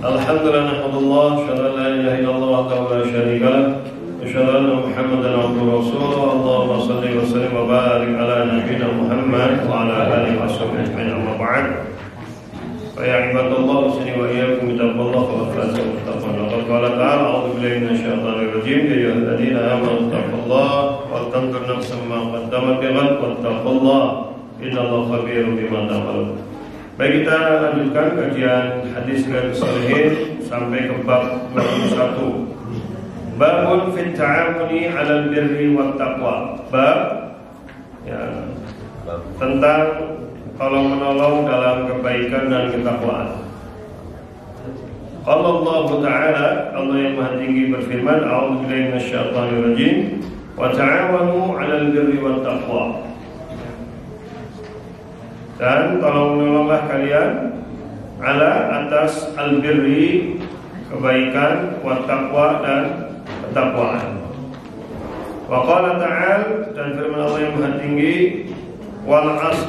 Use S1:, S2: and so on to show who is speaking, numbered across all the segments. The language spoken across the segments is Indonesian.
S1: Alhamdulillah, nahmadulillah, asyhadu an la ilaha illallah wahdahu la syarika lah, asyhadu anna Muhammadan abduhu wa rasuluh. Allahumma shalli wa sallim wa barik ala nabiyyina Muhammad wa ala alihi washabbihi ajma'in, amma ba'd. Fa ya ibadallah, usni wa iyyakum bittaqwallah wa fazu muttaqin. Laqad qala ta'ala, a'udzu billahi minasyaitonir rajim, ya ayyuhalladzina amanu taqullaha wa tanzur nafsum ma qaddamat lighad wattaqullaha innallaha khabirum bima ta'malun. Baik, kita lanjutkan kajian hadis Riyadhus Shalihin sampai ke bab 21. Babun fit ta'awuni 'alal birri wat taqwa. Bab ya, tentang tolong menolong dalam kebaikan dan ketakwaan. Qala Allah Ta'ala, Allah yang Maha Tinggi berfirman, a'udzu billahi minasyaitonir rajim, wa ta'awanu 'alal birri wat taqwa. Dan tolong menolonglah kalian ala atas al-birri, kebaikan, wa taqwa, dan ketakwaan. Wa qala ta'ala, dan firman Allah yang Maha Tinggi, wal 'ashr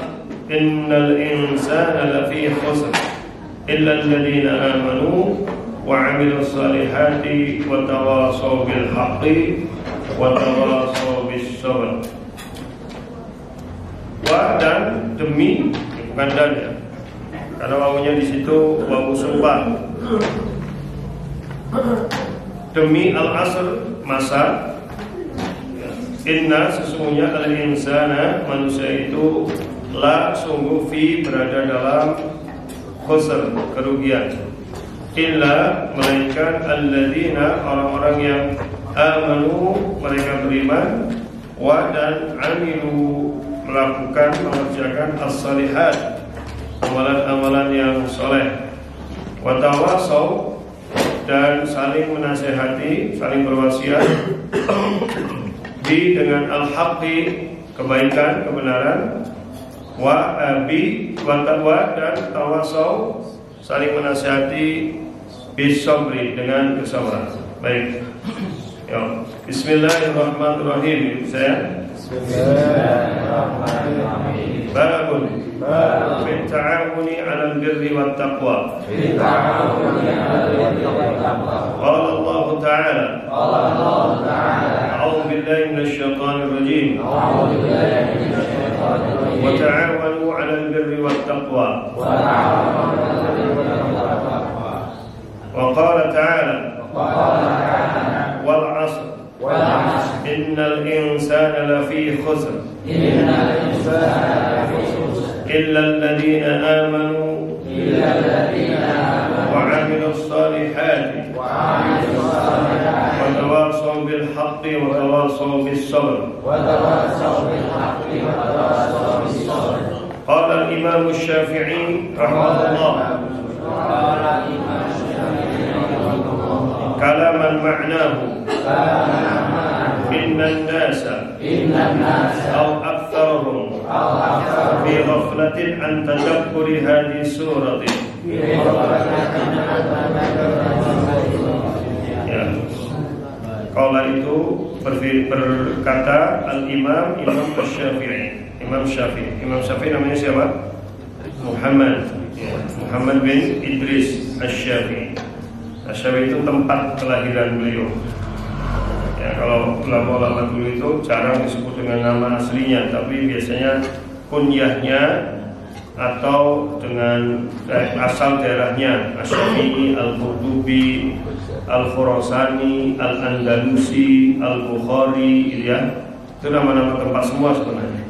S1: innal insana lafi khusr illa alladhina amanu wa 'amilus salihati wa tawasaw bil haqqi wa tawasaw bis sabr. Wa, dan demi, bukan dan ya, karena wawunya di situ wawu sumpah. Demi al-asr, masa. Inna, sesungguhnya al-insana, manusia itu, la, sungguh, fi, berada dalam khusr, kerugian. Illa, melainkan alladzina, orang-orang yang amanu, mereka beriman, wa, dan amilu, melakukan, mengerjakan as-salihat, amalan-amalan yang soleh, wa tawasaw, dan saling menasihati, saling berwasiat, bi, dengan al-haqqi, kebaikan, kebenaran, wa, bi, wa taqwa, dan tawasaw, saling menasihati, bis sabri, dengan kesabaran. Baik. Ya. Bismillahirrahmanirrahim. Saya Bismillahirrahmanirrahim. Babun fit ta'awuni 'alal birri wat taqwa. Qala Allah Ta'ala, a'udzu billahi minasyaitonir rajim. Wa ta'awanu 'alal birri wat taqwa. Wa qala ta'ala, wal 'ashr innal insana lafi khusr illa alladhina amanu wa 'amilus salihati wa tawasaw bil haqqi wa tawasaw bis sabr. Qala al-imam asy-Syafi'i rahimahullah, kalaman ma'nahu innan nasa aw aktharuhum fi ghaflatin an tadabburi hadhihi surati. Ya. Qala itu berkata al-imam Syafi'i. Imam Syafi'i namanya siapa? Muhammad bin Idris Asy-Syafi'i. Asy-Syafi'i itu tempat kelahiran beliau. Ya, kalau ulama-ulama dulu itu jarang disebut dengan nama aslinya, tapi biasanya kunyahnya atau dengan asal daerahnya. Asy-Syafi'i, Al-Qurtubi, Al-Khurasani, Al-Andalusi, Al-Bukhari, gitu ya. Itu nama-nama tempat semua sebenarnya.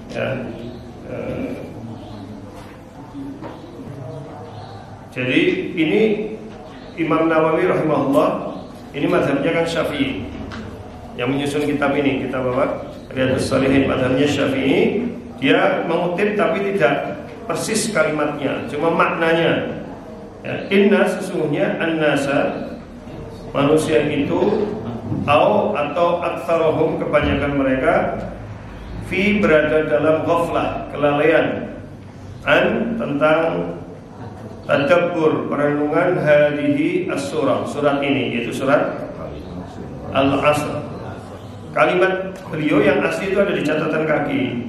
S1: Ya. Jadi ini Imam Nawawi rahimahullah, ini mazhabnya kan Syafi'i. Yang menyusun kitab ini, kitab apa? Riyadhus Shalihin, mazhabnya Syafi'i. Dia mengutip tapi tidak persis kalimatnya, cuma maknanya. Ya, inna, sesungguhnya, an-nasa, manusia itu, atau aktsaruhum, kebanyakan mereka, fi, berada dalam ghaflah, kelalaian, an, tentang tadabbur, perenungan hadhihi as-surah, surat ini, yaitu surat Al-Asr. Kalimat beliau yang asli itu ada di catatan kaki.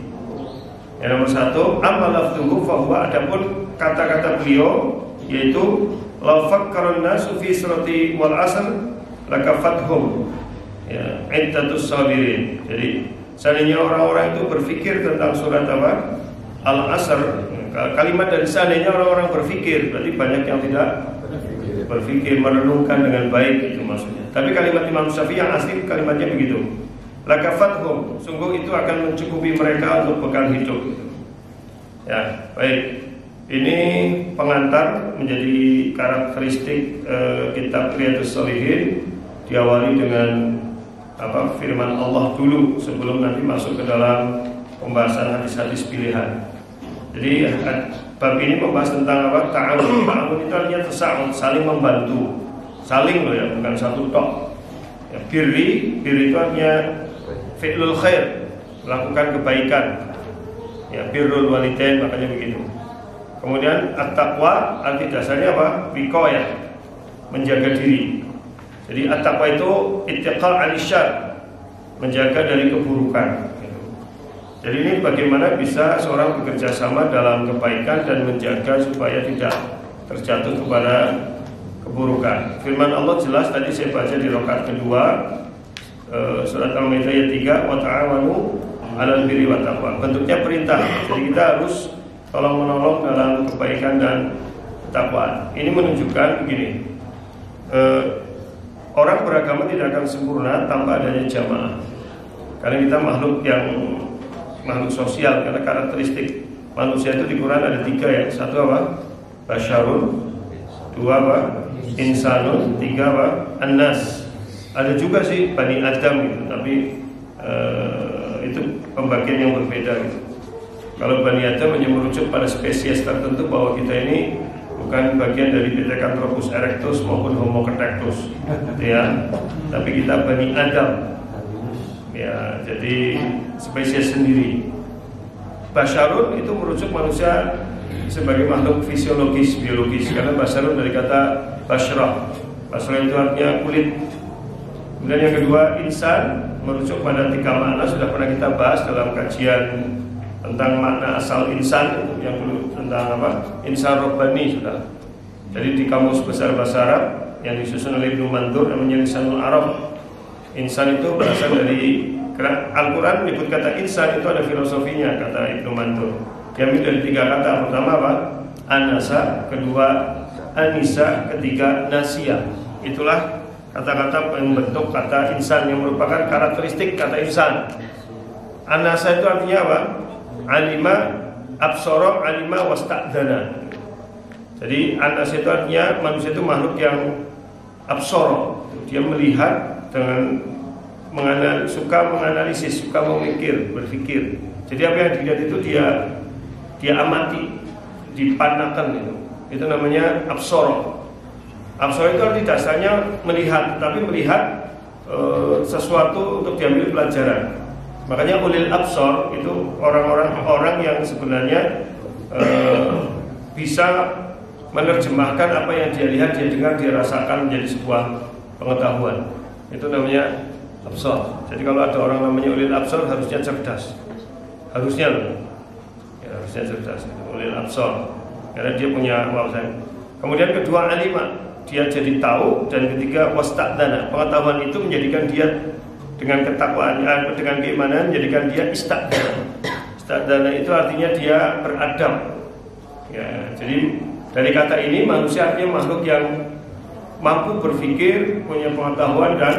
S1: Yang nomor 1, amma lafzuhu fa huwa, adapun kata-kata beliau yaitu la fakkarun nasu fi surati wal asr lakafathum ya iddatus sabirin. Jadi seandainya orang-orang itu berpikir tentang surat apa? Al-Asr, kalimat dari seandainya orang-orang berpikir, berarti banyak yang tidak berpikir, merenungkan dengan baik, itu maksudnya. Tapi kalimat Imam Syafi'i yang asli kalimatnya begitu. Lakafathum, sungguh itu akan mencukupi mereka untuk bekal hidup. Ya, baik. Ini pengantar menjadi karakteristik kitab Riyadhus Shalihin, diawali dengan firman Allah dulu sebelum nanti masuk ke dalam pembahasan hadis-hadis pilihan. Jadi bab ini membahas tentang apa? Ta'awun. Ta'awun itu artinya tasa'ud, saling membantu. Saling loh ya, bukan satu tok. Ya, birri itu artinya fi'lul khair, melakukan kebaikan. Ya, birrul walidain, makanya begitu. Kemudian at-taqwa arti dasarnya apa? Wiqayah, menjaga diri. Jadi at-taqwa itu ittiqa' 'anil syarr, menjaga dari keburukan. Jadi ini bagaimana bisa seorang bekerja sama dalam kebaikan dan menjaga supaya tidak terjatuh kepada keburukan. Firman Allah jelas tadi saya baca di rakaat kedua surat Al-Maidah ayat 3, wa ta'awanu 'alal birri wat taqwa. Bentuknya perintah. Jadi kita harus tolong-menolong dalam kebaikan dan ketakwaan. Ini menunjukkan begini, orang beragama tidak akan sempurna tanpa adanya jamaah. Karena kita makhluk sosial, karena karakteristik manusia itu di Quran ada 3 ya. 1 apa? Basyarun. 2 apa? Insanun. 3 apa? An-nas. Ada juga sih Bani Adam gitu, tapi itu pembagian yang berbeda gitu. Kalau Bani Adam hanya merujuk pada spesies tertentu bahwa kita ini bukan bagian dari Pithecanthropus erectus maupun Homo erectus, ya. Tapi kita Bani Adam, ya. Jadi spesies sendiri. Basyarun itu merujuk manusia sebagai makhluk fisiologis, biologis. Karena basyarun dari kata basyrah. Basyrah itu artinya kulit. Kemudian yang kedua, insan, merujuk pada 3 makna, sudah pernah kita bahas dalam kajian tentang makna asal insan, yang dulu tentang apa? Insan Rabbani sudah. Jadi di Kamus Besar Bahasa Arab yang disusun oleh Ibnu Mandur namanya Lisanul Arab. Insan itu berasal dari Al-Quran menyebut kata insan itu ada filosofinya, kata Ibnu Mandur. Diambil dari 3 kata. Pertama apa? Anasa, kedua anisa, ketiga nasia. Itulah kata-kata membentuk kata insan yang merupakan karakteristik kata insan. Anasa itu artinya apa? Alima, absara, alima, wasta'dana. Jadi anas itu artinya manusia itu makhluk yang absara. Dia melihat dengan suka menganalisis, suka memikir, berpikir. Jadi apa yang dilihat itu dia amati, dipandangkan itu. Itu namanya absara. Absara itu arti dasarnya melihat, tapi melihat sesuatu untuk diambil pelajaran. Makanya ulil absar itu orang yang sebenarnya bisa menerjemahkan apa yang dia lihat, dia dengar, dia rasakan menjadi sebuah pengetahuan. Itu namanya absar. Jadi kalau ada orang namanya ulil absar harusnya cerdas. Harusnya cerdas. Ulil absar. Karena dia punya wawasan. Kemudian kedua alima, dia jadi tahu, dan ketiga wasta'dana. Pengetahuan itu menjadikan dia dengan ketakwaan, dengan keimanan, menjadikan dia istadana. Istadana itu artinya dia beradab. Ya, jadi dari kata ini manusia artinya makhluk yang mampu berpikir, punya pengetahuan dan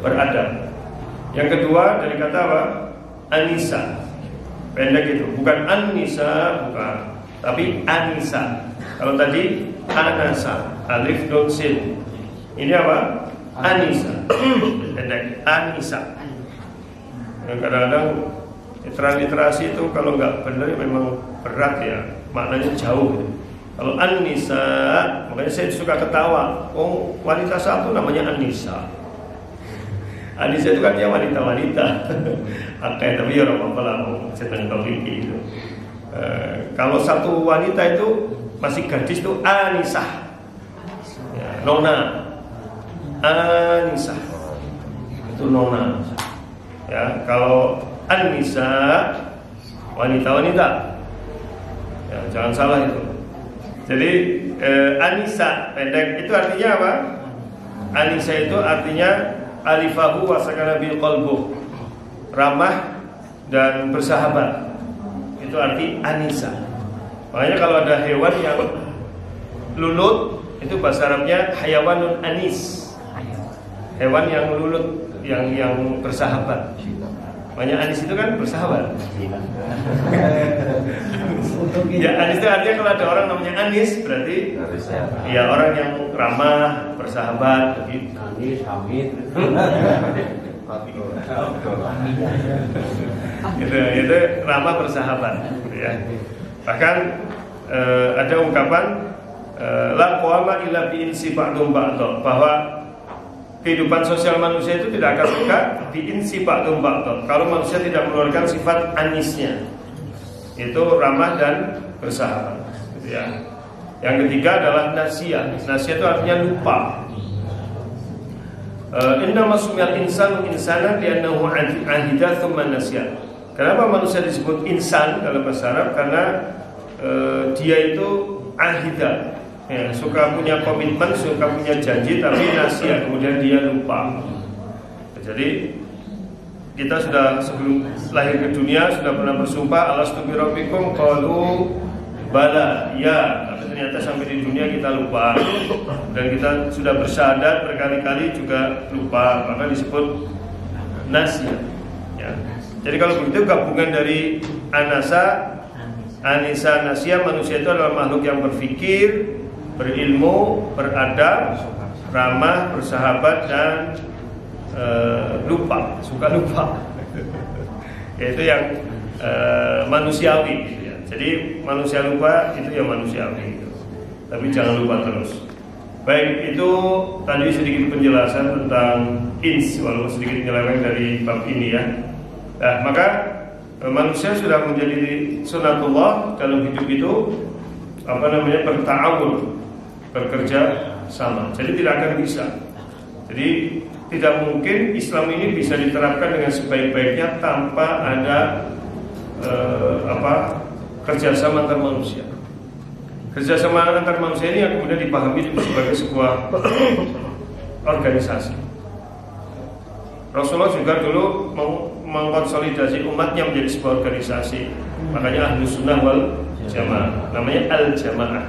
S1: beradab. Yang kedua dari kata apa? Anisa. Pendek itu, bukan anisa, bukan, tapi anisa. Kalau tadi anasa, alif nun sin. Ini apa? Anisa. Pendek, Anisa. Kadang-kadang literasi itu kalau nggak benar memang berat ya, maknanya jauh. Kalau Anisa, makanya saya suka ketawa. Oh, wanita satu namanya Anisa. Anisa itu kan dia wanita-wanita. Oke, tapi ya orang apa lah, sedang topik itu. Kalau satu wanita itu masih gadis itu Anisa, ya, Nona. Anisa itu Nona. Ya, kalau Anisa wanita-wanita. Ya, jangan salah itu. Jadi Anisa pendek itu artinya apa? Anisa itu artinya alifahu wa sakana bil qalbu, ramah dan bersahabat. Itu arti Anisa. Makanya kalau ada hewan yang lulut, itu bahasa Arabnya hayawanun anis. Hewan yang lulut, yang bersahabat. Makanya anis itu kan bersahabat. Ya anis itu artinya kalau ada orang namanya Anis, berarti ya orang yang ramah, bersahabat gitu.
S2: Anis, Hamid.
S1: Itu ramah bersahabat ya. Bahkan ada ungkapan la qawama illa bi insi ba'dum ba'd, bahwa kehidupan sosial manusia itu tidak akan tegak bi insi ba'dum ba'd kalau manusia tidak mengeluarkan sifat anisnya, itu ramah dan bersahabat gitu ya. Yang ketiga adalah nasia. Nasia itu artinya lupa. Inna masumiyal insanu insana li'annahu ahida thumma nasya. Kenapa manusia disebut insan dalam bahasa Arab? Karena dia itu ahida, ya, suka punya komitmen, suka punya janji, tapi nasya, kemudian dia lupa. Jadi kita sudah sebelum lahir ke dunia sudah pernah bersumpah alastu bi rabbikum, qalu bala, ya, tapi ternyata sampai di dunia kita lupa. Dan kita sudah bersyahadat berkali-kali juga lupa, maka disebut nasya ya. Jadi kalau begitu gabungan dari anasa, anisa, nasya, manusia itu adalah makhluk yang berpikir, berilmu, beradab, ramah, bersahabat, dan lupa, suka lupa. Yaitu yang manusiawi gitu ya. Jadi manusia lupa itu ya manusiawi gitu. Tapi jangan lupa terus. Baik, itu tadi sedikit penjelasan tentang ins, walaupun sedikit menyeleweng dari bab ini ya. Nah, maka manusia sudah menjadi sunatullah dalam hidup itu berta'awun, bekerja sama. Jadi tidak akan bisa. Jadi tidak mungkin Islam ini bisa diterapkan dengan sebaik-baiknya tanpa ada kerjasama antar manusia. Kerjasama antar manusia ini yang kemudian dipahami sebagai sebuah organisasi. Rasulullah juga dulu mengkonsolidasi umatnya menjadi sebuah organisasi. Makanya Ahlus Sunnah wal Jamaah, namanya Al-Jamaah.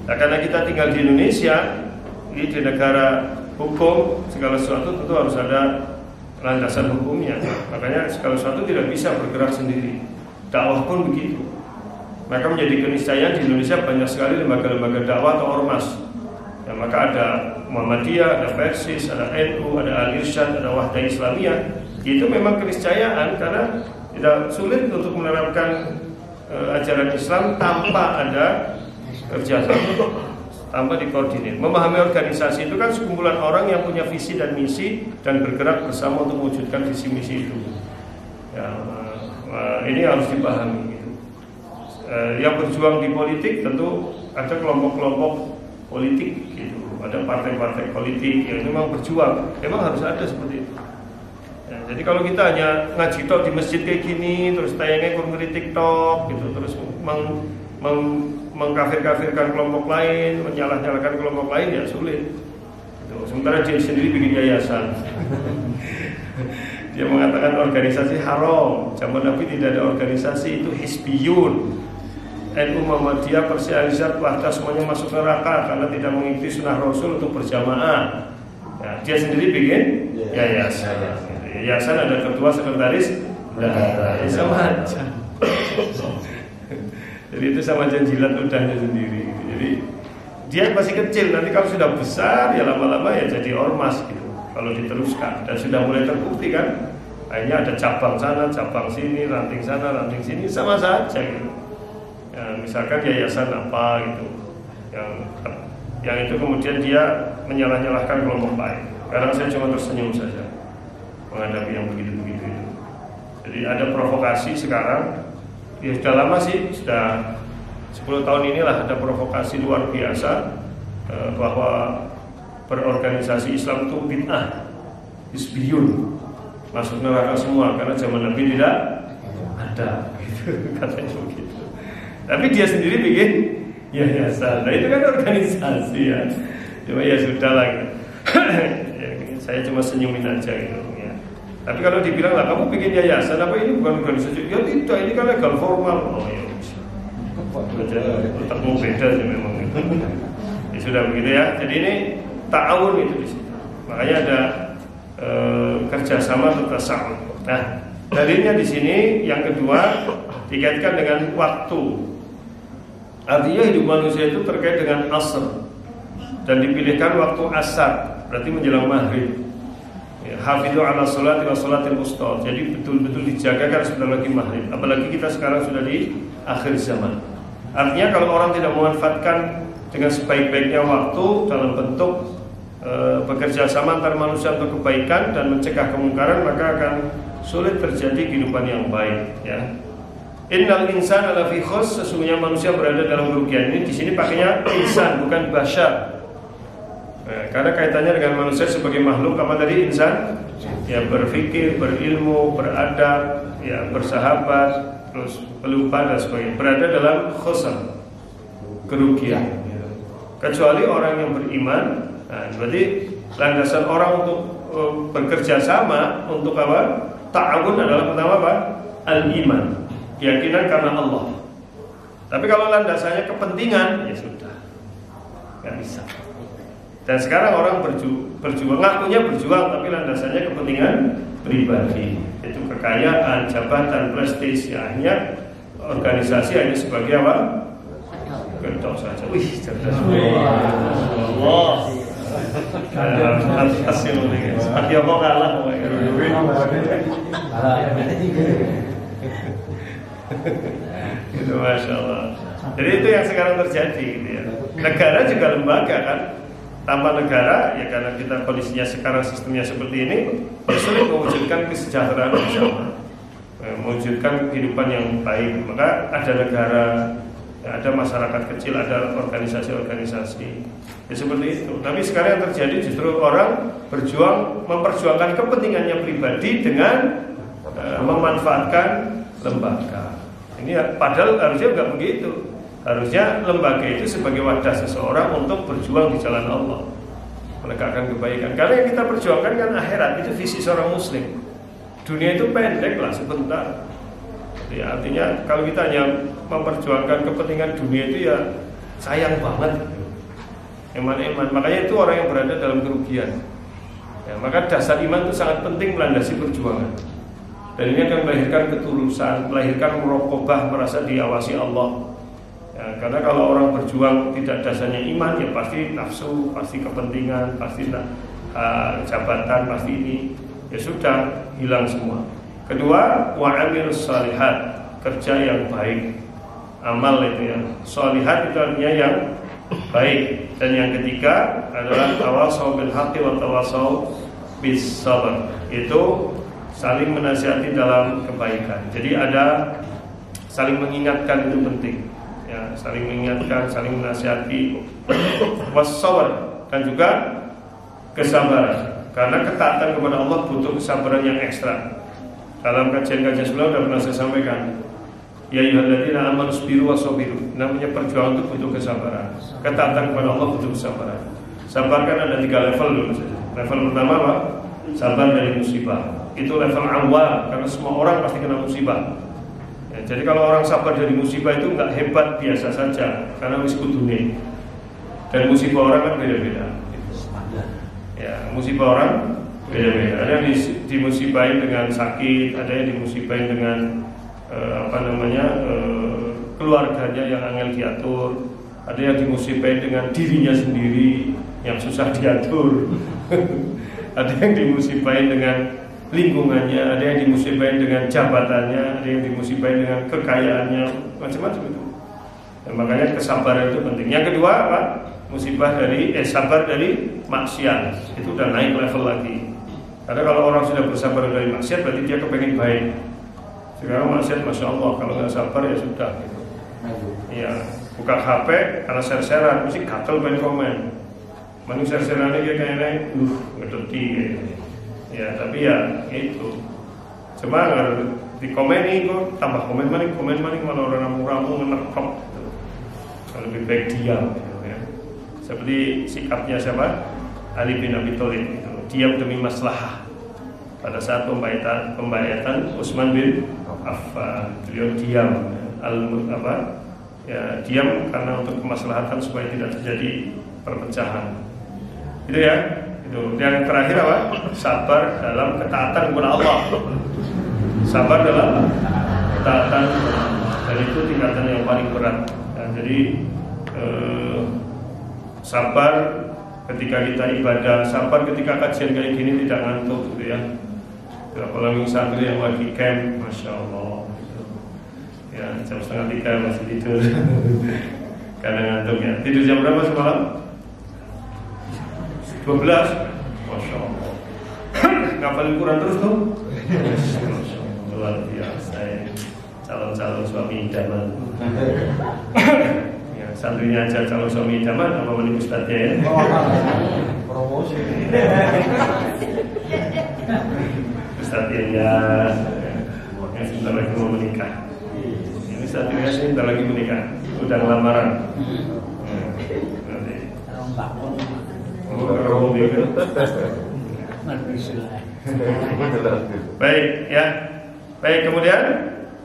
S1: Nah, karena kita tinggal di Indonesia, di negara hukum, segala sesuatu tentu harus ada landasan hukumnya. Makanya segala sesuatu tidak bisa bergerak sendiri. Dakwah pun begitu. Maka menjadi keniscayaan di Indonesia banyak sekali lembaga-lembaga dakwah atau ormas. Ya, maka ada Muhammadiyah, ada Persis, ada NU, ada Al-Irsyad, ada Wahdah Islamiyah. Itu memang keniscayaan karena tidak sulit untuk menerapkan ajaran Islam tanpa ada kerjasama, tanpa dikoordinir. Memahami organisasi itu kan sekumpulan orang yang punya visi dan misi dan bergerak bersama untuk mewujudkan visi misi itu. Ya, ini harus dipahami. Gitu. Yang berjuang di politik tentu ada kelompok-kelompok politik, gitu. Ada partai-partai politik yang memang berjuang. Memang harus ada seperti itu. Ya, jadi kalau kita hanya ngaji tok di masjid kayak gini, terus tayangnya kurang ngeritik tok, gitu, terus mengkafir-kafirkan kelompok lain, menyalah-nyalahkan kelompok lain, ya sulit. Gitu. Sementara dia sendiri bikin yayasan. Dia mengatakan organisasi haram. Zaman Nabi tidak ada organisasi, itu hizbiyun. NU, Muhammadiyah, Persis, Al-Irsyad, Wahdah semuanya masuk neraka karena tidak mengikuti sunnah Rasul untuk berjamaah. Ya, dia sendiri bikin yayasan. Yayasan ada ketua, sekretaris, sama aja. Jadi itu sama aja jilat ludahnya sendiri. Jadi dia masih kecil, nanti kalau sudah besar ya lama-lama ya jadi ormas gitu. Kalau diteruskan dan sudah mulai terbukti kan, akhirnya ada cabang sana, cabang sini, ranting sana, ranting sini, sama saja gitu. Ya, misalkan yayasan apa gitu, yang itu kemudian dia menyalah-nyalahkan kelompok lain. Kadang saya cuma tersenyum saja menghadapi yang begitu-begitu itu. Jadi ada provokasi sekarang. Ya sudah lama sih, sudah 10 tahun inilah ada provokasi luar biasa bahwa berorganisasi Islam itu bid'ah, hizbiyun, masuk neraka semua karena zaman Nabi tidak ada, gitu, katanya begitu. Tapi dia sendiri bikin yayasan. Nah itu kan organisasi ya. Cuma ya sudah lah. Ya, saya cuma senyumin aja gitu ya. Tapi kalau dibilang lah kamu bikin yayasan apa ini bukan organisasi? Ya tidak, ini kan legal formal. Oh ya bisa. Otakmu beda sih memang. Ya sudah begitu ya. Jadi ini ta'awun itu di situ. Makanya ada kerjasama atau tasawun. Nah, dalilnya di sini yang kedua dikaitkan dengan waktu. Artinya hidup manusia itu terkait dengan asr dan dipilihkan waktu asar, berarti menjelang maghrib. Ya, hafidhu ala sholati wa sholatil wusta. Jadi betul-betul dijaga kan sebentar lagi maghrib. Apalagi kita sekarang sudah di akhir zaman. Artinya kalau orang tidak memanfaatkan dengan sebaik-baiknya waktu dalam bentuk bekerja sama antar manusia untuk kebaikan dan mencegah kemungkaran, maka akan sulit terjadi kehidupan yang baik ya. Innal insana lafi khusr, sesungguhnya manusia berada dalam kerugian. Ini di sini pakainya insan bukan bashar. Karena kaitannya dengan manusia sebagai makhluk apa tadi insan? Ya berpikir, berilmu, beradab, ya bersahabat, terus pelupa dan sebagainya. Berada dalam khusr, kerugian. Kecuali orang yang beriman. Nah, berarti landasan orang untuk bekerja sama untuk apa? Ta'awun adalah pertama apa? Al-iman, keyakinan karena Allah. Tapi kalau landasannya kepentingan, ya sudah, nggak bisa. Dan sekarang orang berjuang, ngakunya berjuang, tapi landasannya kepentingan pribadi, itu kekayaan, jabatan, prestis. Ya, hanya organisasi hanya sebagai apa? Gedok saja. Wih, cerdas. Allah. Asyik nih. Dia mau kalah. Itu masya Allah. Jadi itu yang sekarang terjadi. Gitu ya. Negara juga lembaga kan. Tanpa negara, ya karena kita kondisinya sekarang sistemnya seperti ini, ya sulit mewujudkan kesejahteraan bersama, mewujudkan kehidupan yang baik. Maka ada negara, ya ada masyarakat kecil, ada organisasi-organisasi, ya seperti itu. Tapi sekarang yang terjadi justru orang memperjuangkan kepentingannya pribadi dengan memanfaatkan lembaga. Ini padahal harusnya enggak begitu. Harusnya lembaga itu sebagai wadah seseorang untuk berjuang di jalan Allah, menegakkan kebaikan. Karena yang kita perjuangkan kan akhirat, itu visi seorang muslim. Dunia itu pendek lah, sebentar. Ya, artinya kalau kita hanya memperjuangkan kepentingan dunia itu ya sayang banget. Eman-eman. Makanya itu orang yang berada dalam kerugian. Ya, maka dasar iman itu sangat penting melandasi perjuangan. Dan ini akan melahirkan ketulusan, melahirkan muraqabah, merasa diawasi Allah. Ya, karena kalau orang berjuang tidak dasarnya iman, ya pasti nafsu, pasti kepentingan, pasti jabatan, pasti ini, ya sudah hilang semua. Kedua, wa'amilus shalihat, kerja yang baik, amal itu ya. Shalihat itu artinya yang baik. Dan yang ketiga adalah tawasau bil haqqi wa tawasau bis sabr, itu saling menasihati dalam kebaikan. Jadi ada saling mengingatkan, itu penting. Ya, saling mengingatkan, saling menasihati, wassabar, dan juga kesabaran. Karena ketaatan kepada Allah butuh kesabaran yang ekstra. Dalam kajian-kajian sebelumnya sudah pernah saya sampaikan, ya ayyuhalladzina amanu sabiru wasabiru. Namanya perjuangan itu butuh kesabaran. Ketaatan kepada Allah butuh kesabaran. Sabar kan ada 3 level dulu saja. Level pertama apa? Sabar dari musibah. Itu level awal, karena semua orang pasti kena musibah. Jadi kalau orang sabar dari musibah itu enggak hebat, biasa saja, karena wiskudune. Dan musibah orang kan beda-beda. Ya, musibah orang beda-beda. Ada yang dimusibahin dengan sakit, ada yang dimusibahin dengan keluarganya yang angel diatur, ada yang dimusibahin dengan dirinya sendiri yang susah diatur. Ada yang dimusibahin dengan lingkungannya, ada yang dimusibahin dengan jabatannya, ada yang dimusibahin dengan kekayaannya, macam-macam itu. Dan makanya kesabaran itu penting. Yang kedua apa? Sabar dari maksiat. Itu udah naik level lagi. Karena kalau orang sudah bersabar dari maksiat, berarti dia kepengen baik. Sekarang maksiat, masya Allah, kalau nggak sabar ya sudah. Gitu. Ya, buka HP karena share-sharean, mesti gatel pengen komen. Manusia share-shareannya dia kayaknya, ngedeti. Ya, tapi ya itu. Cuma di komen ini kok tambah komen maning malah orang ramu-ramu ngenerkop gitu. lebih baik diam ya. Seperti sikapnya siapa? Ali bin Abi Thalib itu, diam demi maslahah. Pada saat pembayatan Utsman bin Affan, beliau diam diam karena untuk kemaslahatan supaya tidak terjadi perpecahan. Itu ya. Itu. Yang terakhir apa? Sabar dalam ketaatan kepada Allah. Sabar dalam ketaatan, dan itu tingkatan yang paling berat. Nah, jadi sabar ketika kita ibadah, sabar ketika kajian kayak gini tidak ngantuk, gitu ya. Apalagi santri yang lagi camp, masya Allah. Gitu. Ya, jam 2:30 masih tidur. Kadang ngantuk ya. Tidur jam berapa semalam? 12, masya Allah. Ngapalin Quran terus tuh? Luar biasa ya. Calon-calon suami idaman. Ya, santrinya aja calon suami idaman, apa mending ustadznya ya?
S2: Promosi.
S1: Ustadznya ya, yang sebentar lagi mau menikah. Ini santrinya sebentar lagi menikah, udah lamaran. Baik ya. Baik, kemudian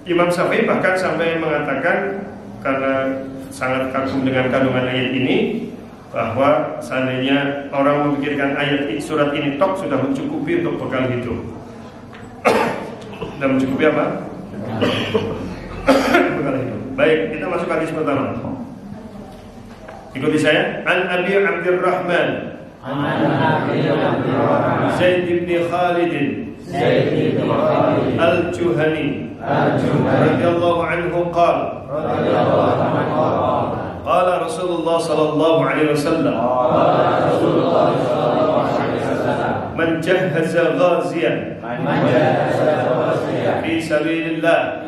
S1: Imam Syafi'i bahkan sampai mengatakan, karena sangat kagum dengan kandungan ayat ini, bahwa seandainya orang memikirkan ayat surat ini tok sudah mencukupi untuk bekal hidup. Sudah mencukupi apa? Bekal hidup. Baik, kita masuk hadis pertama. Ikuti saya. An Abi Abdurrahman Zaid bin Khalid Al-Juhani radhiyallahu anhu qala qala Rasulullah sallallahu alaihi wasallam man jahhaza ghaziyan fi sabilillah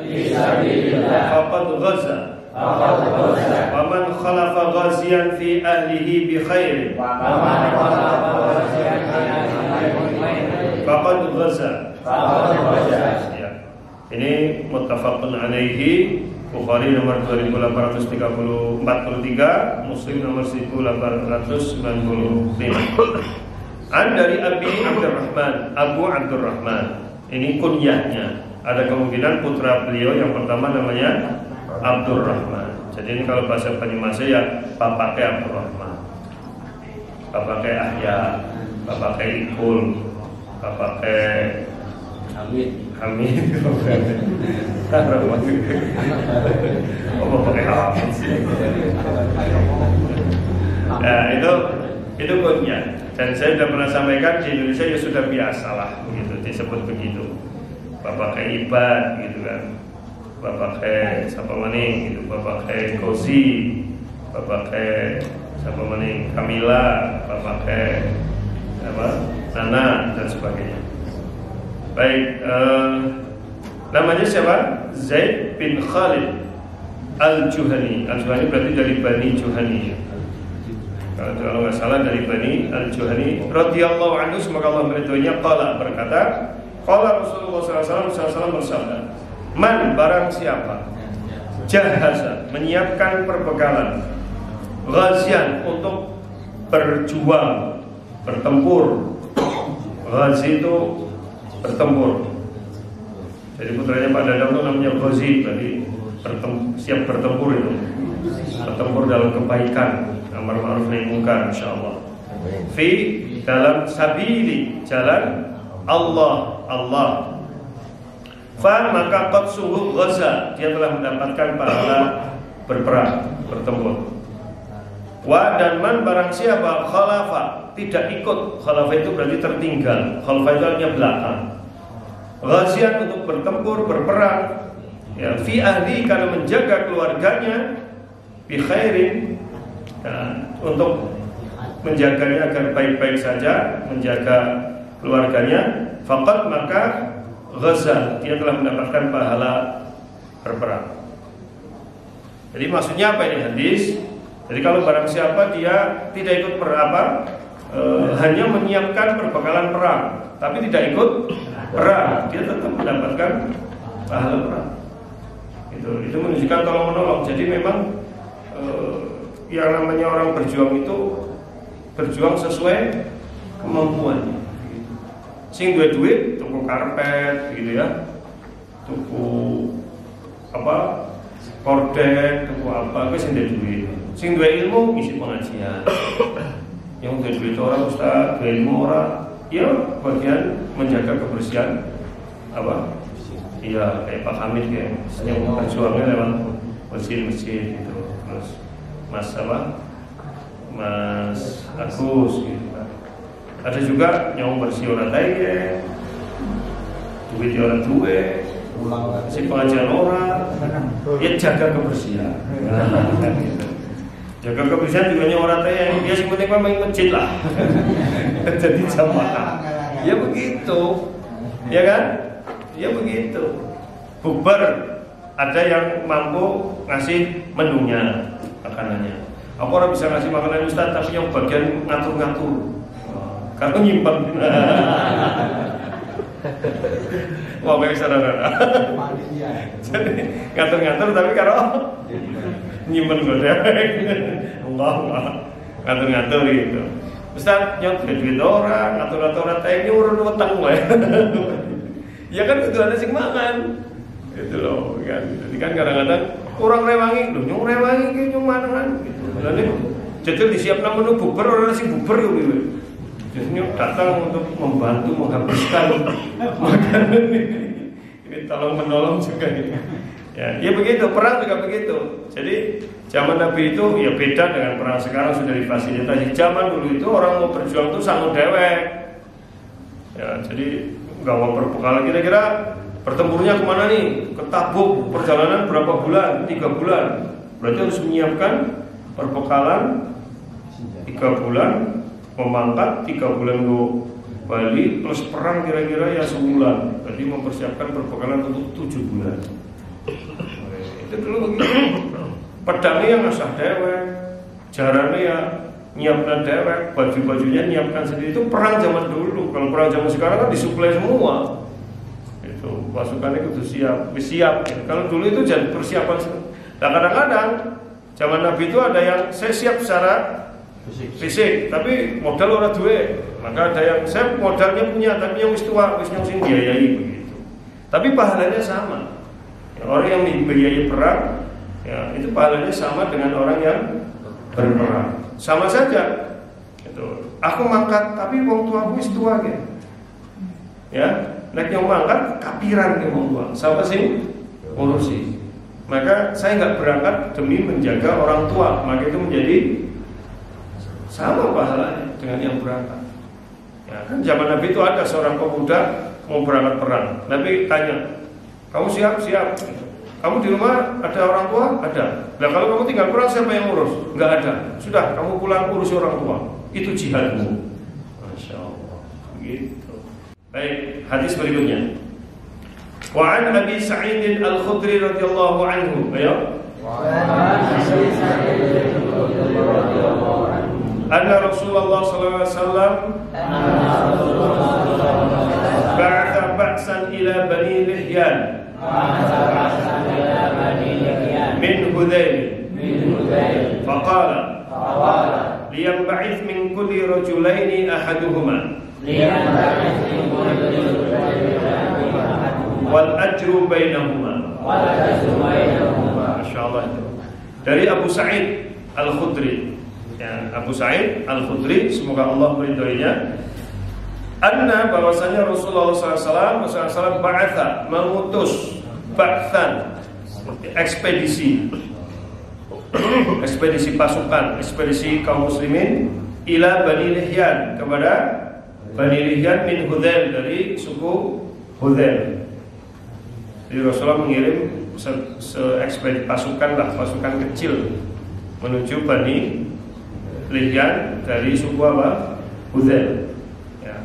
S1: faqad ghaza wa man khalafa ghaziyan fi ahlihi bi khairin faqad ghaza. Ya. Ini muttafaqun alaihi, Bukhari nomor 2843, Muslim nomor 1895. An dari Abu Abdurrahman. Ini kunyahnya. Ada kemungkinan putra beliau yang pertama namanya Abdurrahman. Jadi ini kalau bahasa Banyumas ya bapaknya Abdurrahman, bapaknya Ahya, bapaknya Ikul, bapaknya Hamid. Oh, bapaknya Hamid sih. Nah, itu kodnya. Dan saya sudah pernah sampaikan di Indonesia ya sudah biasalah begitu disebut begitu. Bapaknya Ibad gitu kan. Bapaknya siapa maning gitu, bapaknya Kozi, bapaknya siapa maning Kamila, bapaknya Nana dan sebagainya. Baik, namanya siapa? Zaid bin Khalid Al-Juhani. Al-Juhani berarti dari Bani Juhani. Kalau nggak salah dari Bani Al-Juhani radhiyallahu anhu, semoga Allah meridhoinya. Qala berkata, qala Rasulullah SAW bersabda, man barang siapa jahaza menyiapkan perbekalan ghazian untuk berjuang, bertempur. Ghazi itu bertempur. Jadi putranya Pak Dadang itu namanya Ghazi, berarti siap bertempur itu. Bertempur dalam kebaikan, amar ma'ruf nahi munkar insyaallah. Fi dalam sabili jalan Allah. Fa maka qad sungguh ghaza, dia telah mendapatkan pahala berperang, bertempur. Wa dan man barang siapa khalafa tidak ikut, khalafa itu berarti tertinggal, khalafa itu artinya belakang. Ghazian untuk bertempur, berperang, ya fi ahli karena menjaga keluarganya, bi khairin, untuk menjaganya agar baik-baik saja, menjaga keluarganya, faqad maka ghaza, dia telah mendapatkan pahala berperang. Jadi maksudnya apa ini hadis? Jadi kalau barang siapa dia tidak ikut hanya menyiapkan perbekalan perang, tapi tidak ikut perang, dia tetap mendapatkan pahala perang. Itu menunjukkan tolong menolong. Jadi memang yang namanya orang berjuang itu berjuang sesuai kemampuannya. Sing duwe duit tuku karpet gitu ya, tuku apa korden, tuku apa, gue sing duwe duit. Sing duwe ilmu isi pengajian. Yang duwe duit orang ustaz, duwe ilmu orang, ya bagian menjaga kebersihan apa? Iya kayak Pak Hamid kayak yang berjuangnya lewat masjid-masjid gitu. Terus Mas apa? Mas Agus gitu kan. Ada juga yang bersih orang lain, duit orang duwe, si pengajian orang, ya jaga kebersihan. Gitu. Jaga kebersihan juga orang lain, ya sing penting main masjid lah. Jadi jamaah. Ya begitu, ya kan? Ya begitu. Bukber ada yang mampu ngasih menunya, makanannya. Aku orang bisa ngasih makanan Ustaz, tapi yang bagian ngatur-ngatur. Karena nyimpan. Wah, baik saudara. Jadi ngatur-ngatur tapi kalau nyimpan gede. enggak. Ngatur-ngatur gitu. Ustaz, nyot duit orang, ngatur-ngatur orang teh urun utang wae. Ya kan itu ada sing makan. Itu loh kan. Jadi kan kadang-kadang orang rewangi, lho nyung rewangi ki nyung mangan gitu. Lah nek jajal disiapna menu bubur ora sing bubur yo kuwi. Jadi datang untuk membantu menghabiskan makanan ini tolong menolong juga ini. Ya begitu, perang juga begitu. Jadi zaman Nabi itu ya beda dengan perang sekarang sudah difasilitasi. Zaman dulu itu orang mau berjuang itu sanggup dewek. Ya jadi nggak mau berbekal kira-kira bertempurnya kemana nih? Ke Tabuk, perjalanan berapa bulan? 3 bulan. Berarti harus menyiapkan perbekalan 3 bulan, memangkat 3 bulan ke Bali plus perang kira-kira ya sebulan. Berarti mempersiapkan perbekalan untuk 7 bulan. Itu dulu begitu. Pedangnya yang ngasah dewek, jarannya ya nyiapkan dewek, baju-bajunya nyiapkan sendiri. Itu perang zaman dulu. Kalau perang zaman sekarang kan disuplai semua. Itu pasukannya itu siap. Gitu. Kalau dulu itu jadi persiapan. Nah kadang-kadang zaman Nabi itu ada yang saya siap secara fisik, tapi modal orang duwe. Maka ada yang saya modalnya punya, tapi yang wis tua, wis yang sing biayai begitu. Tapi pahalanya sama. Ya, orang yang membiayai perang, ya itu pahalanya sama dengan orang yang berperang. Sama saja. Itu. Aku mangkat, tapi wong tua aku wis tua gitu. Ya, nek yang mangkat kapiran ke wong tua. Sama sih ngurusi. Maka saya nggak berangkat demi menjaga orang tua, maka itu menjadi sama pahalanya dengan yang berangkat. Ya kan zaman Nabi itu ada seorang pemuda mau berangkat perang. Nabi tanya, kamu siap? Siap. Kamu di rumah ada orang tua? Ada. Nah kalau kamu tinggal perang siapa yang urus? Nggak ada. Sudah, kamu pulang urus orang tua. Itu jihadmu. Masya Allah. Begitu. Baik, hadis berikutnya. Wa an Abi Sa'id Al-Khudri radhiyallahu anhu. Ayo. Wa an Abi Sa'id radhiyallahu anhu. Anna Rasulullah sallallahu alaihi wasallam ba'atha ba'san ila Bani Lihyan min Hudayl faqala liyanba'ith min kulli rajulaini ahaduhuma wal ajru bainahuma. Masyaallah. Dari Abu Sa'id Al-Khudri. Ya, Abu Sa'id Al-Khudri, semoga Allah meridhoinya. Anna bahwasanya Rasulullah SAW ba'atha, mengutus ba'than, ekspedisi pasukan, ekspedisi kaum muslimin ila Bani Lihyan, kepada Bani Lihyan min Hudayl, dari suku Hudayl. Jadi Rasulullah mengirim ekspedisi pasukan kecil menuju Bani Lihyan dari suku apa? Hudayl. Ya.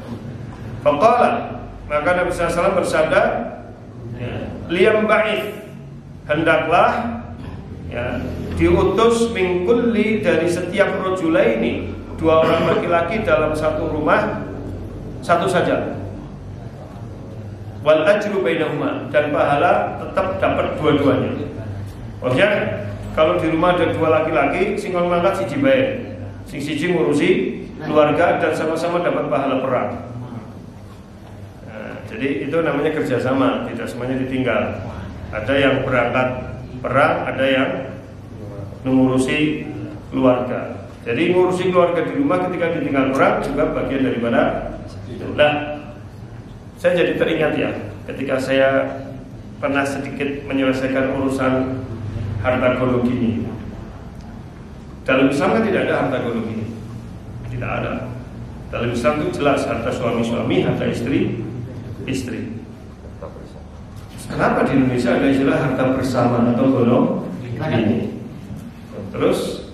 S1: Faqala, maka Nabi SAW bersabda, liyam ba'ith, hendaklah ya, diutus min kulli, dari setiap rajulaini, 2 orang laki-laki dalam satu rumah, satu saja. Wal ajru bainahuma, dan pahala tetap dapat dua-duanya. Maksudnya Kalau di rumah ada dua laki-laki, sing kon mangkat siji bae. Sing siji ngurusi keluarga dan sama-sama dapat pahala perang. Nah, jadi itu namanya kerjasama, tidak semuanya ditinggal. Ada yang berangkat perang, ada yang mengurusi keluarga. Jadi ngurusi keluarga di rumah ketika ditinggal perang juga bagian daripada itu. Nah, saya jadi teringat ya, ketika saya pernah sedikit menyelesaikan urusan harta gono gini. Dalam Islam kan tidak ada harta gono gini, tidak ada. Dalam Islam itu jelas harta suami-suami, harta istri. Kenapa di Indonesia ada istilah harta bersama atau gono gini? Terus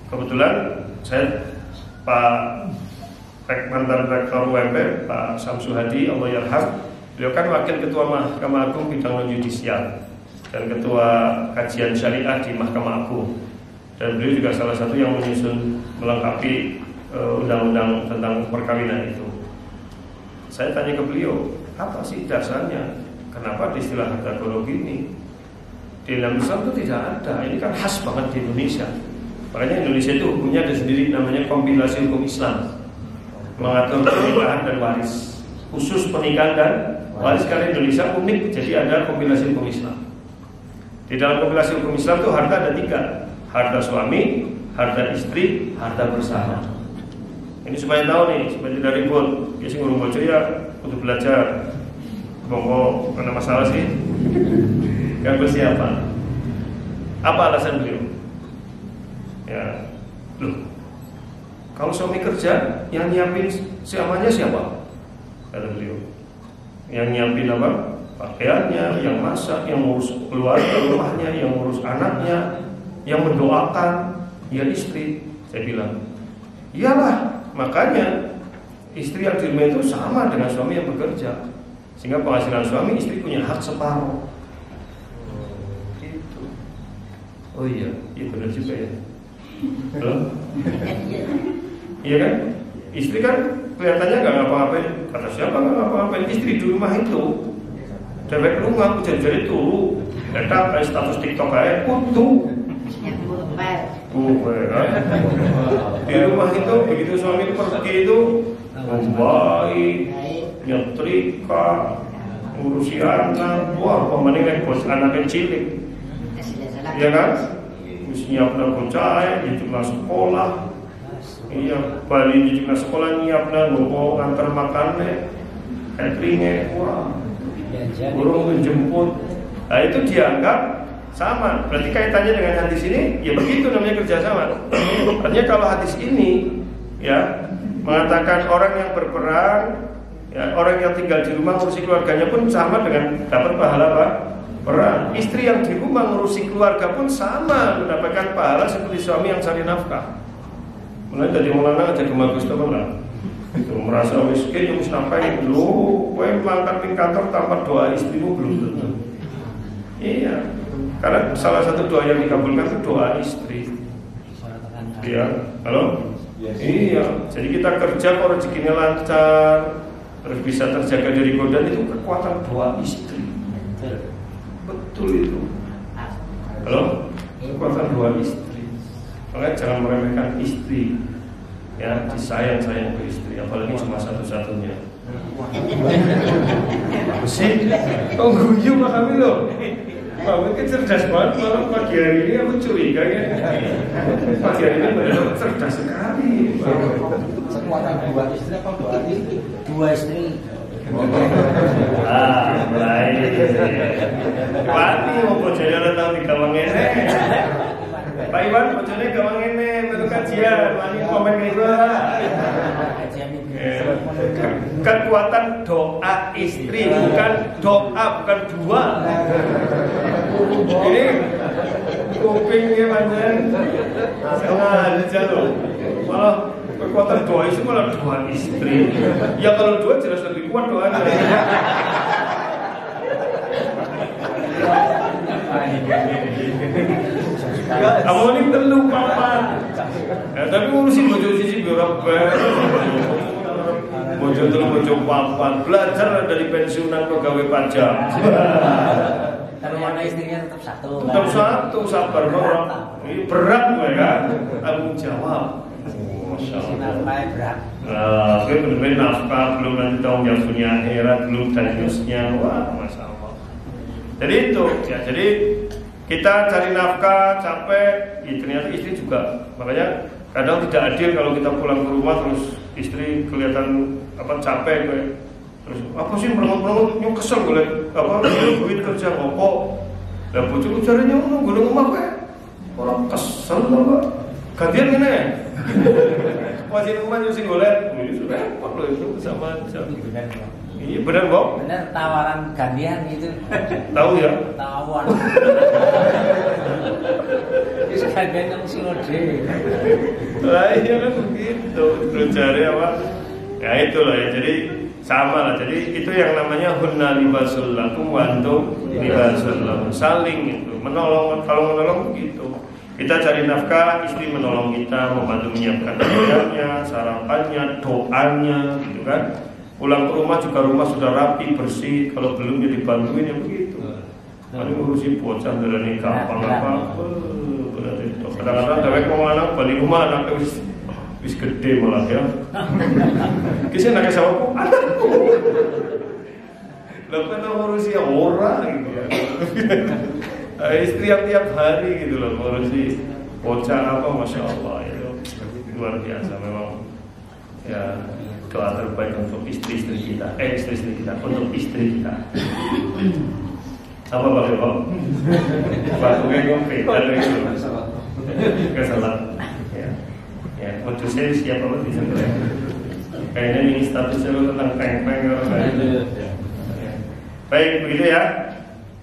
S1: kebetulan saya mantan rektor UMP Pak Samsu Hadi, Allah yarham, beliau kan wakil ketua Mahkamah Agung bidang non yudisial dan ketua kajian syariah di Mahkamah Agung, dan beliau juga salah satu yang menyusun melengkapi undang-undang tentang perkawinan itu. Saya tanya ke beliau, apa sih dasarnya? Kenapa di istilah harta gono gini? Di dalam Islam itu tidak ada. Ini kan khas banget di Indonesia. Makanya Indonesia itu hukumnya ada sendiri, namanya kompilasi hukum Islam, mengatur pernikahan dan waris. Khusus pernikahan dan waris karena Indonesia unik, jadi ada kompilasi hukum Islam. Di dalam kompilasi hukum Islam itu harta ada 3: harta suami, harta istri, harta bersama. Ini supaya tahu nih, supaya tidak ribut. Ya sih ngurung bocor ya, untuk belajar. Pokok ada masalah sih, gak persiapan. Apa alasan beliau? Ya, loh, kalau suami kerja, yang nyiapin semuanya siapa? Kata beliau. Yang nyiapin apa? Pakaiannya, yang masak, yang ngurus keluarga rumahnya, yang ngurus anaknya, yang mendoakan, ya istri. Saya bilang, iyalah, makanya istri yang di rumah itu sama dengan suami yang bekerja, sehingga penghasilan suami istri punya hak separuh. Gitu. Oh iya benar juga ya. Halo? Iya kan? Istri kan kelihatannya nggak ngapa-ngapain. Kata siapa nggak ngapa-ngapain? Istri di rumah itu dewek rumah jadi turu. Kita kayak status TikTok kayak kutu. Di rumah itu begitu suami pergi itu baik, nyetrika, ngurusi anak, wah pemenangnya bos anak kecil, iya kan? Nyiapna bocah, nyiapna sekolah, iya balik nyiapna sekolah, nyiapna ngomong antar makannya, cateringnya, wah, burung menjemput. Nah itu dianggap sama. Berarti kaitannya dengan hadis ini, ya begitu namanya kerjasama. Artinya kalau hadis ini, ya mengatakan orang yang berperang, ya, orang yang tinggal di rumah ngurusi keluarganya pun sama dengan dapat pahala apa? Perang. Istri yang di rumah ngurusi keluarga pun sama mendapatkan pahala seperti suami yang cari nafkah. Mulai dari mulanya aja gemagus teman lah. Itu merasa miskin yang sampai lu, gue mangkat di kantor tanpa doa istrimu belum tentu. Iya, karena salah satu doa yang dikabulkan itu doa istri. Iya, halo. Iya, jadi kita kerja kalau rezekinya lancar, terus bisa terjaga dari godaan, itu kekuatan doa istri. Betul itu. Halo, kekuatan doa istri. Makanya jangan meremehkan istri. Ya, disayang-sayang ke istri, apalagi cuma satu-satunya. Sih, kok guyu Pak kami loh. Pak mungkin cerdas banget, malam pagi hari ini aku curiga ya. Pagi hari ini benar cerdas sekali.
S2: Kekuatan dua istri apa dua istri? Dua istri.
S1: Mulai. Wati mau bojone ora tau digawang ngene. Pak Iwan bojone gawang ngene, melu kajian, wani komen kene. Kekuatan doa istri, bukan doa, bukan dua. Ini kupingnya panjang sengaja loh. Malah kekuatan doa itu malah doa istri. Ya kalau dua jelas lebih kuat doanya. Kamu ini telu papan. Tapi ngurusin bojo sisi berapa? Bojo telu bojo papan. Belajar dari pensiunan pegawai pajak.
S2: Ternyata
S3: istrinya tetap satu.
S1: Tetap satu, sabar banget. Ini berat gue kan, tanggung jawab. Masya Allah.
S3: Nafkah berat.
S1: Nah, gue bener-bener nafkah, belum nanti tanggung jawab dunia akhirat, belum teknisnya, wah Masya Allah. Jadi itu, ya jadi kita cari nafkah capek, ya ternyata istri juga. Makanya kadang tidak adil kalau kita pulang ke rumah terus istri kelihatan capek gue. Terus apa sih merengut-merengut, nyung kesel gue duit kerja ngopo. Lah bojoku jarene ngono nggo omah kowe. Ora kesel to kok. Gantian ngene. Wajib rumah yo sing golek. Itu repot loh itu sama aja. Iya benar, Bob.
S3: Benar tawaran gantian gitu.
S1: Tahu ya?
S3: Tawaran. Wis gantian nang sinode.
S1: Lah iya kan begitu. Terus cari apa? Ya itulah ya. Jadi sama lah. Jadi itu yang namanya hunna libasul lakum wa antum libasul lahum. Saling itu. Menolong, kalau menolong begitu. Kita cari nafkah, istri menolong kita, membantu menyiapkan kerjanya, sarapannya, doanya, gitu kan. Pulang ke rumah juga rumah sudah rapi, bersih. Kalau belum ya dibantuin ya begitu. Kalau ngurusi bocah dari gampang apa? Berarti itu. Kadang-kadang dewek mau anak balik rumah anaknya wis gede malah ya. Kisah anaknya sama kok anakku. Lalu ngurusi orang gitu ya. Istri yang tiap hari gitu loh ngurusi bocah apa, Masya Allah itu luar biasa memang ya. Doa terbaik untuk istri-istri kita, istri-istri kita, untuk istri kita. Sama Pak Bapak. Waktunya gue beda itu. Kesalahan. Ya, waktu saya siapa pun bisa keren. Kayaknya ini statusnya lo tentang peng-peng kalau kayak. Baik, begitu ya.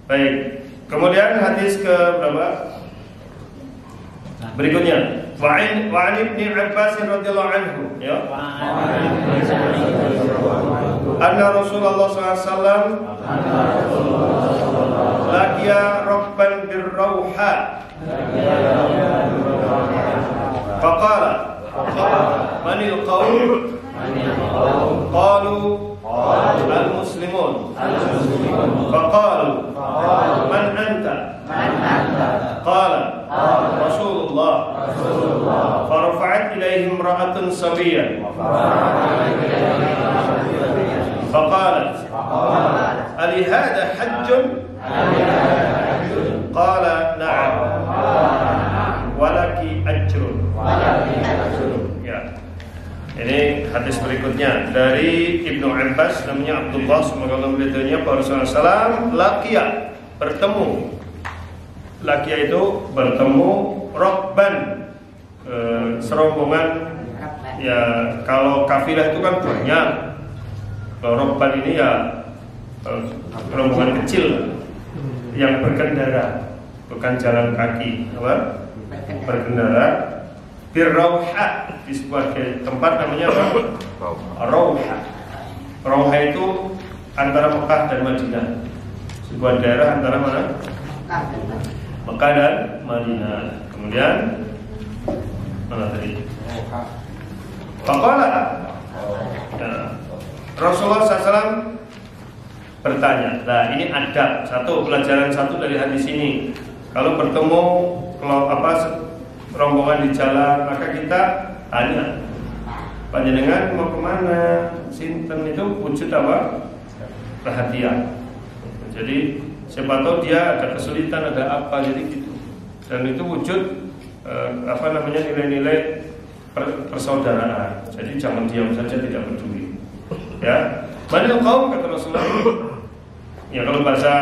S1: Baik. Kemudian hadis ke berapa? Berikutnya. Wa'an Ibn Abbas radhiyallahu anhu, ya. Anna Rasulullah SAW laqiya rabban birrawha faqala manil qawm qalu al-muslimun faqalu man anta qala Rasulullah farafa'at ilaihim ra'atun sabiyyan faqalat ali hadha hajjun qala na'am walaki ajrun. Ya. Ini hadis berikutnya dari Ibnu Abbas, namanya Abdullah, semoga Allah meridhoinya, Rasulullah SAW laqiya, bertemu. Laqiya itu bertemu rokban, serombongan. Ya kalau kafilah itu kan banyak. Kalau rokban ini ya rombongan kecil yang berkendara, bukan jalan kaki, apa? Berkendara. Birrauha, di sebuah tempat namanya Rauha. Rauha itu antara Mekah dan Madinah. Sebuah daerah antara mana? Mekah dan Madinah. Kemudian mana tadi? Faqala ya, Rasulullah SAW bertanya. Nah ini ada pelajaran satu dari hadis ini. Kalau bertemu rombongan di jalan, maka kita tanya, panjenengan mau kemana? Sinten itu wujud apa? Perhatian. Jadi siapa tahu dia ada kesulitan, ada apa, jadi gitu. Dan itu wujud nilai-nilai persaudaraan. Jadi jangan diam saja tidak peduli. Ya, manil qaum kata Rasulullah. Ya kalau bahasa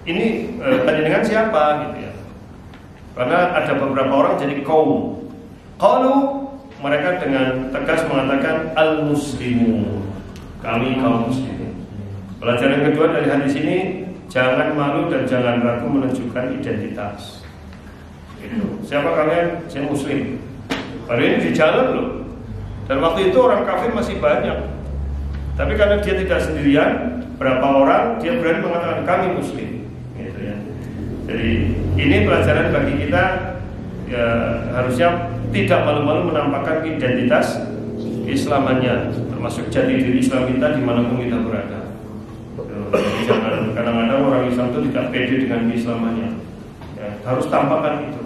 S1: ini panjenengan siapa gitu ya. Karena ada beberapa orang jadi kaum. Qalu, mereka dengan tegas mengatakan al-muslimun. Kami kaum muslimin. Pelajaran kedua dari hadis ini, jangan malu dan jangan ragu menunjukkan identitas. Gitu. Siapa kalian? Saya muslim. Padahal ini di jalan loh. Dan waktu itu orang kafir masih banyak. Tapi karena dia tidak sendirian, berapa orang dia berani mengatakan kami muslim. Gitu ya. Jadi ini pelajaran bagi kita ya, harusnya tidak malu-malu menampakkan identitas keislamannya, termasuk jati diri Islam kita dimanapun kita berada. jangan kadang-kadang orang Islam itu tidak pede dengan keislamannya. Ya, harus tampakkan itu.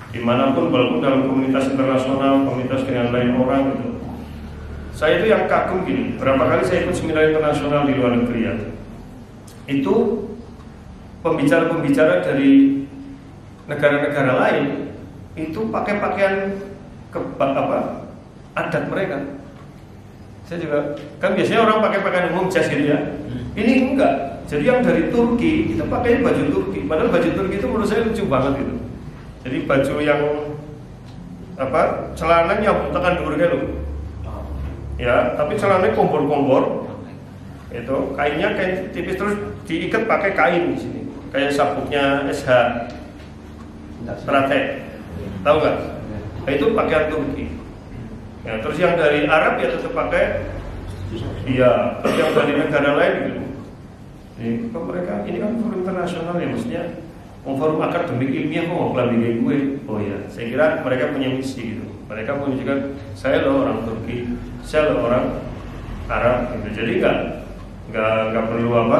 S1: Dimanapun, walaupun dalam komunitas internasional, komunitas dengan lain orang gitu. Saya itu yang kagum gini, berapa kali saya ikut seminar internasional di luar negeri ya. Itu pembicara-pembicara dari negara-negara lain itu pakai pakaian adat mereka. Saya juga, kan biasanya orang pakai pakaian umum jas gitu ya. Ini enggak. Jadi yang dari Turki itu pakai baju Turki. Padahal baju Turki itu menurut saya lucu banget gitu. Jadi baju yang celananya tekan dulu gitu. Ya, tapi celananya kompor-kompor. Itu kainnya kain tipis terus diikat pakai kain di sini. Kayak sabuknya SH. Pratek. Tahu enggak? Nah, itu pakaian Turki. Ya, terus yang dari Arab ya tetap pakai. Iya, terus yang dari negara lain gitu. Jadi mereka ini kan forum internasional ya, maksudnya forum akademik ilmiah kok mau kayak gue. Oh ya, saya kira mereka punya misi gitu. Mereka menunjukkan saya loh orang Turki, saya loh orang Arab gitu. Jadi nggak perlu apa?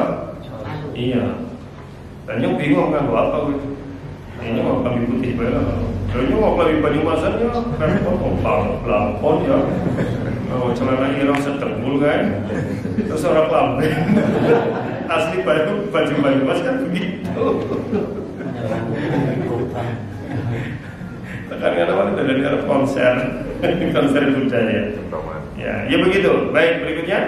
S1: Iya. Dan yang bingung kan apa gitu. Ini mau kami putih banget. Ini mau kami Banyumasan ya, kan pelapon ya. Oh, celana irong setengul kan. Terus orang lambe. Asli baju Banyumas kan begitu. Kadang-kadang ada dari konser budaya. Ya begitu. Baik, berikutnya.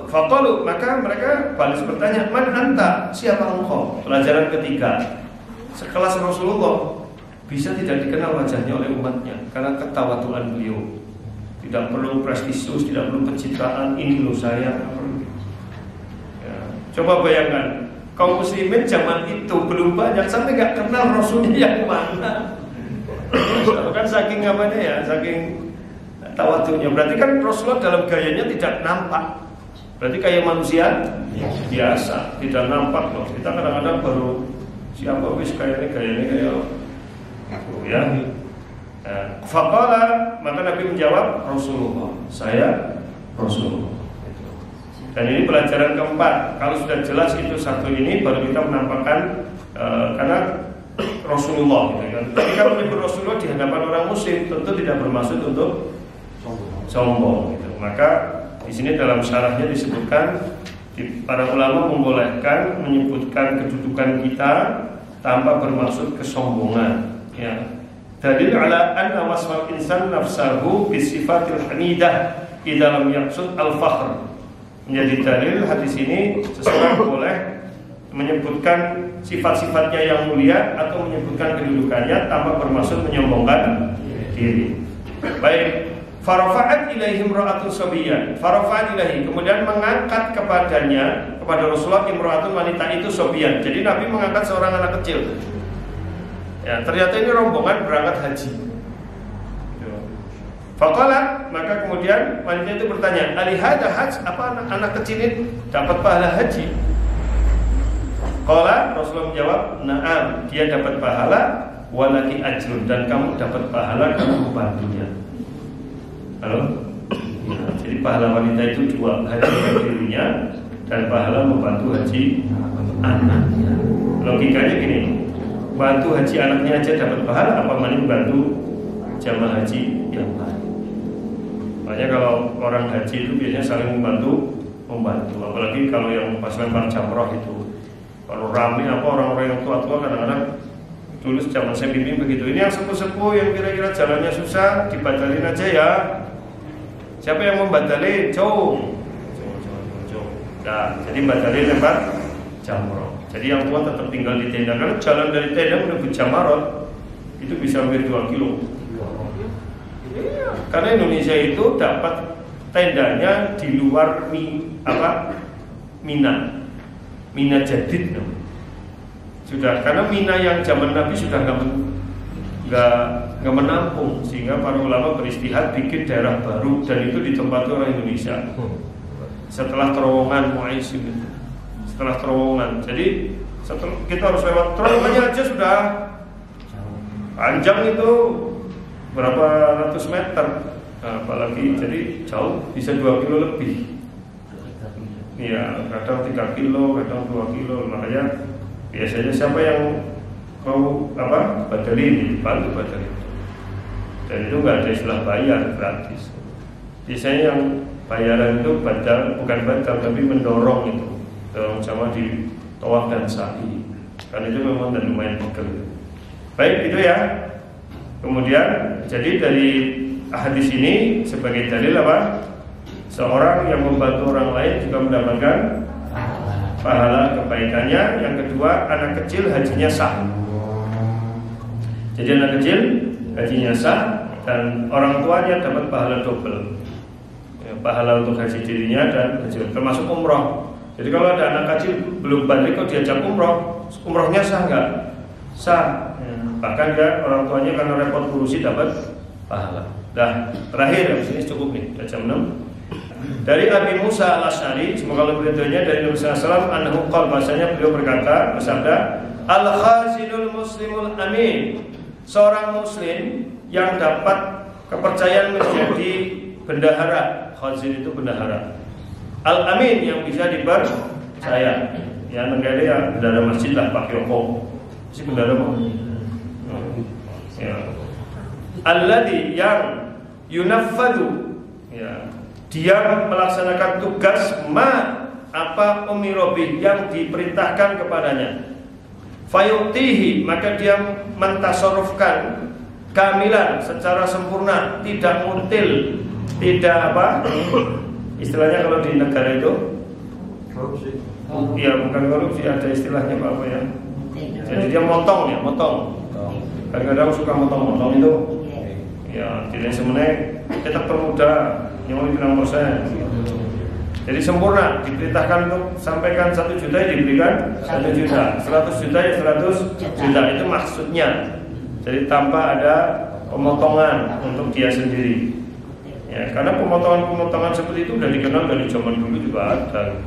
S1: Faqalu, maka mereka balas bertanya, "Man anta? Siapa engkau?" Pelajaran ketiga. Sekelas Rasulullah bisa tidak dikenal wajahnya oleh umatnya karena ketawaduan beliau. Tidak perlu prestisius, tidak perlu pencitraan. Ini loh saya. Ya. Coba bayangkan, kaum muslimin zaman itu belum banyak sampai nggak kenal Rasulnya yang mana. Kan saking saking tawadunya. Berarti kan Rasulullah dalam gayanya tidak nampak. Berarti kayak manusia biasa, tidak nampak loh. Kita kadang-kadang baru siapa wis kayaknya kayak ya. Faqala, maka Nabi menjawab, Rasulullah, saya Rasulullah. Dan ini pelajaran keempat. Kalau sudah jelas itu satu ini, baru kita menampakkan karena Rasulullah gitu kan. Tapi kalau menyebut Rasulullah di hadapan orang muslim tentu tidak bermaksud untuk sombong gitu. Maka di sini dalam syarahnya disebutkan para ulama membolehkan menyebutkan kedudukan kita tanpa bermaksud kesombongan ya. Dalil ala anna wasfal insan nafsahu bisifatil hamidah idza lam yaqsud al-fakhr. Menjadi dalil hadis ini seseorang boleh menyebutkan sifat-sifatnya yang mulia atau menyebutkan kedudukannya tanpa bermaksud menyombongkan diri. Baik, farafa'at ilaihim ra'atun sabiyan. Farafa'at ilaihi, kemudian mengangkat kepadanya, kepada Rasulullah imra'atun, wanita itu sabiyan. Jadi Nabi mengangkat seorang anak kecil. Ya, ternyata ini rombongan berangkat haji. Faqala, maka kemudian wanita itu bertanya, "Alihada haj? Apa anak kecil ini dapat pahala haji?" Qala, Rasulullah menjawab, "Na'am, dia dapat pahala walaki ajrun, dan kamu dapat pahala kamu membantunya." Halo? Ya, jadi pahala wanita itu dua, haji dirinya dan pahala membantu haji anaknya. Logikanya gini, bantu haji anaknya aja dapat pahala, apa mana bantu jamaah haji yang lain. Makanya kalau orang haji itu biasanya saling membantu. Apalagi kalau yang pas lempar jamroh itu, kalau rame apa orang-orang yang tua-tua kadang-kadang dulu zaman saya bimbing begitu. Ini yang sepuh-sepuh yang kira-kira jalannya susah dibatalin aja ya. Siapa yang membatalin? Jauh. Nah, jadi batalin lempar jamroh. Jadi yang tua tetap tinggal di tenda. Karena jalan dari tenda menuju Jamarot itu bisa hampir 2 kilo. Karena Indonesia itu dapat tendanya di luar Mina Jadid. Sudah, karena Mina yang zaman Nabi sudah nggak menampung, sehingga para ulama beristihad bikin daerah baru dan itu ditempati orang Indonesia. Setelah terowongan Muaisim itu. Setelah terowongan, jadi kita harus lewat terowongannya aja sudah panjang itu berapa ratus meter, apalagi jadi jauh bisa 2 kilo lebih. ya kadang 3 kilo, kadang 2 kilo. Makanya biasanya siapa yang mau badali, bantu badali. Dan itu nggak ada istilah bayar, gratis. Biasanya yang bayaran itu bukan badal tapi mendorong itu, dorong sama di tawaf dan sa'i. Karena itu memang lumayan pegel. Baik, itu ya. Kemudian jadi dari hadis ini sebagai dalil apa? Seorang yang membantu orang lain juga mendapatkan pahala kebaikannya. Yang kedua, anak kecil hajinya sah. Jadi anak kecil hajinya sah dan orang tuanya dapat pahala double. Ya, pahala untuk haji dirinya dan haji termasuk umroh. Jadi kalau ada anak kecil belum balik kok diajak umrohnya sah nggak? Sah. Ya, bahkan ya orang tuanya karena repot ngurusi dapat pahala. Nah, terakhir di sini cukup nih, jam 6. Dari Abi Musa Al-Asy'ari, semoga Allah beridhonya, dari Nabi sallallahu alaihi wasallam, annahu qala, bahasanya beliau berkata, bersabda, al-khazinul muslimul amin, seorang muslim yang dapat kepercayaan menjadi bendahara. Khazin itu bendahara. Al-amin yang bisa dipercaya. Ya negara ya bendahara masjid lah, Pak Yoko. Si bendahara mau. Ya. Alladhi yang yunaffadu, ya, dia melaksanakan tugas apa umirobi yang diperintahkan kepadanya. Fayutihi, maka dia mentasarufkan kamilan secara sempurna, tidak mutil, tidak istilahnya kalau di negara itu korupsi. Iya, bukan korupsi, ada istilahnya apa ya? Jadi dia motong. Kadang-kadang suka motong itu. Ya, tidak sebenarnya tetap permuda yang 5%. Jadi sempurna, diperintahkan untuk sampaikan 1 juta diberikan 1 juta, 100 juta ya 100 juta, itu maksudnya. Jadi tanpa ada pemotongan untuk dia sendiri. Ya, karena pemotongan seperti itu sudah dikenal dari zaman dulu juga ada.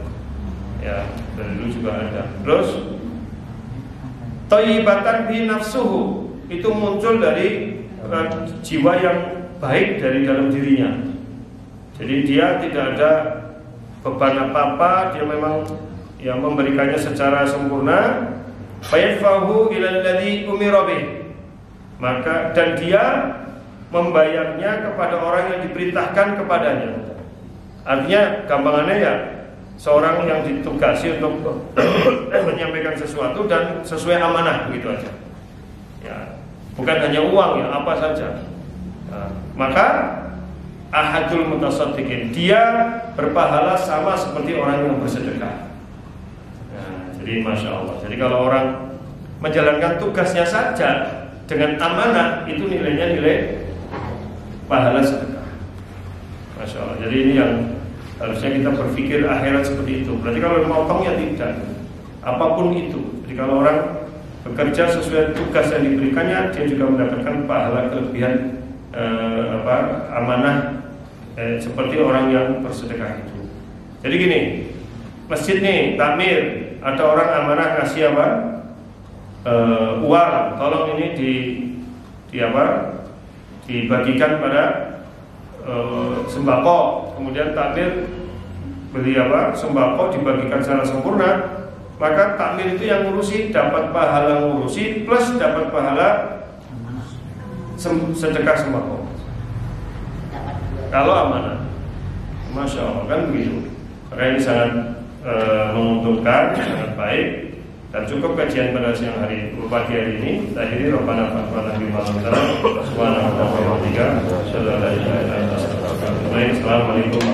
S1: Ya, dari dulu juga ada. Terus thayyibatan bi nafsuhu, itu muncul dari jiwa yang baik dari dalam dirinya. Jadi dia tidak ada beban apa-apa, dia memang yang memberikannya secara sempurna. Fayadfahu ilal ladzi umira bih, maka dan dia membayarnya kepada orang yang diperintahkan kepadanya. Artinya gampangannya ya, seorang yang ditugasi untuk menyampaikan sesuatu dan sesuai amanah, begitu aja. Ya, bukan hanya uang ya, apa saja. Nah, maka ahadul mutasaddiqin, dia berpahala sama seperti orang yang bersedekah. Nah, jadi masya Allah. Jadi kalau orang menjalankan tugasnya saja dengan amanah, itu nilainya nilai pahala sedekah. Masya Allah. Jadi ini yang harusnya kita berpikir akhirat seperti itu. Berarti kalau motong ya tidak, apapun itu. Jadi kalau orang bekerja sesuai tugas yang diberikannya, dia juga mendapatkan pahala kelebihan amanah seperti orang yang bersedekah itu. Jadi gini, masjid nih takmir, ada orang amanah ngasih uang, tolong ini dibagikan pada sembako. Kemudian takmir beli sembako dibagikan secara sempurna, maka takmir itu yang ngurusi dapat pahala ngurusi plus dapat pahala sedekah sembako. Kalau amanah, masya Allah, kan begitu. Maka ini sangat menguntungkan, sangat baik. Dan cukup kajian pada siang hari pagi hari ini. Akhiri Rabbana fa'alna bima lamtana subhanahu wa ta'ala. Assalamualaikum